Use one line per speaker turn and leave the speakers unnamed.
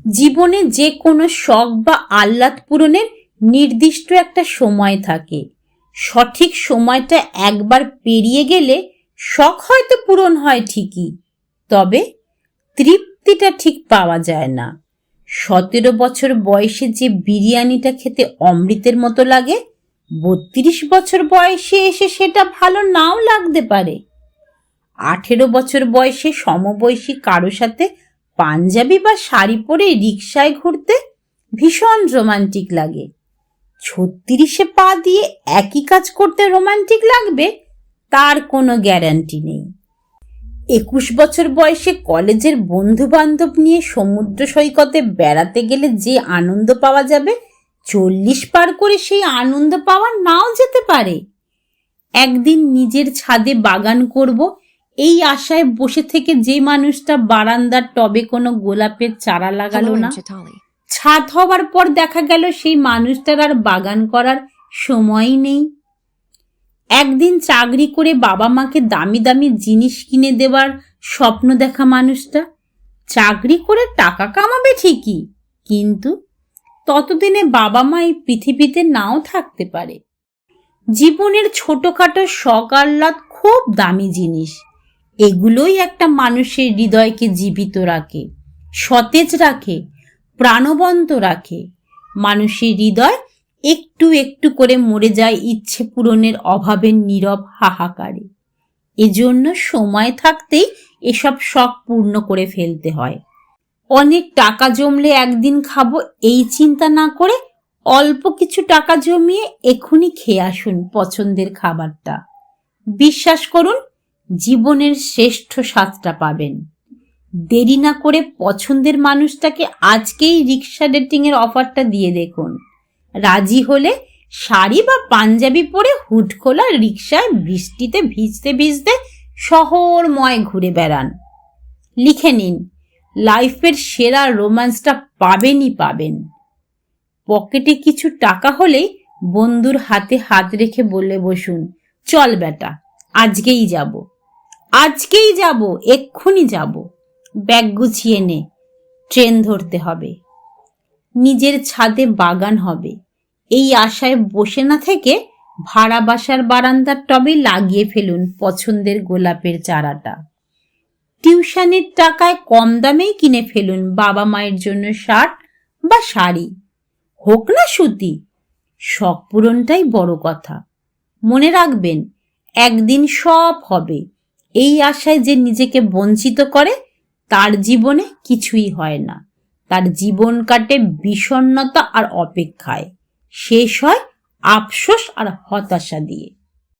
জীবনে যে কোনো শখ বা আহ্লাদ পূরণের নির্দিষ্ট একটা সময় থাকে। সঠিক সময়টা একবার পেরিয়ে গেলে শখ হয়তো পূরণ হয় ঠিকই, তবে তৃপ্তিটা ঠিক পাওয়া যায় না। 17 বছর বয়সে যে বিরিয়ানিটা খেতে অমৃতের মতো লাগে, 32 বছর বয়সে এসে সেটা ভালো নাও লাগতে পারে। 18 বছর বয়সে সমবয়সী কারো সাথে পাঞ্জাবি বা শাড়ি পরে রিকশায় ঘুরতে ভীষণ রোমান্টিক লাগে। 36-এ পা দিয়ে একই কাজ করতে রোমান্টিক লাগবে তার কোনো গ্যারান্টি নেই। 21 বছর বয়সে কলেজের বন্ধু বান্ধব নিয়ে সমুদ্র সৈকতে বেড়াতে গেলে যে আনন্দ পাওয়া যাবে, 40 পার করে সেই আনন্দ পাওয়া নাও যেতে পারে। একদিন নিজের ছাদে বাগান করব এই আশায় বসে থেকে যে মানুষটা বারান্দার টবে কোনো গোলাপের চারা লাগালো না, ছাদ হওয়ার পর দেখা গেল সেই মানুষটার আর বাগান করার সময়ই নেই। একদিন চাকরি করে বাবা মাকে দামি দামি জিনিস কিনে দেওয়ার স্বপ্ন দেখা মানুষটা চাকরি করে টাকা কামাবে ঠিকই, কিন্তু ততদিনে বাবা মা এই পৃথিবীতে নাও থাকতে পারে। জীবনের ছোটখাটো শখ আহ্লাদ খুব দামি জিনিস। এগুলোই একটা মানুষের হৃদয়কে জীবিত রাখে, সতেজ রাখে, প্রাণবন্ত রাখে। মানুষের হৃদয় একটু একটু করে মরে যায় ইচ্ছে পূরণের অভাবের নীরব হাহাকারে। এজন্য সময় থাকতেই এসব শখ পূর্ণ করে ফেলতে হয়। অনেক টাকা জমলে একদিন খাবো এই চিন্তা না করে অল্প কিছু টাকা জমিয়ে এখনই খেয়ে আসুন পছন্দের খাবারটা। বিশ্বাস করুন, জীবনের শ্রেষ্ঠ স্বাদটা পাবেন। দেরি না করে পছন্দের মানুষটাকে আজকেই রিক্সা ডেটিং এর অফারটা দিয়ে দেখুন। রাজি হলে শাড়ি বা পাঞ্জাবি পরে হুড খোলা রিক্সায় বৃষ্টিতে ভিজতে ভিজতে শহরময় ঘুরে বেড়ান। লিখে নিন, লাইফের সেরা রোম্যান্সটা পাবেনই পাবেন। পকেটে কিছু টাকা হলেই বন্ধুর হাতে হাত রেখে বলে বসুন, চল বেটা, আজকেই যাব, আজকেই যাব, এক্ষুনি যাব। ব্যাগ গুছিয়ে নে, ট্রেন ধরতে হবে। নিজের ছাদে বাগান হবে এই আশায় বসে না থেকে ভাড়া বাসার বারান্দার টবে লাগিয়ে ফেলুন পছন্দের গোলাপের চারাটা। টিউশনের টাকায় কম দামেই কিনে ফেলুন বাবা মায়ের জন্য শার্ট বা শাড়ি, হোক না সুতি। শখ পূরণটাই বড় কথা। মনে রাখবেন, একদিন সব হবে এই আশায় যে নিজেকে বঞ্চিত করে তার জীবনে কিছুই হয় না। তার জীবন কাটে বিষণ্ণতা আর অপেক্ষায়, শেষ হয় আফসোস আর হতাশা দিয়ে।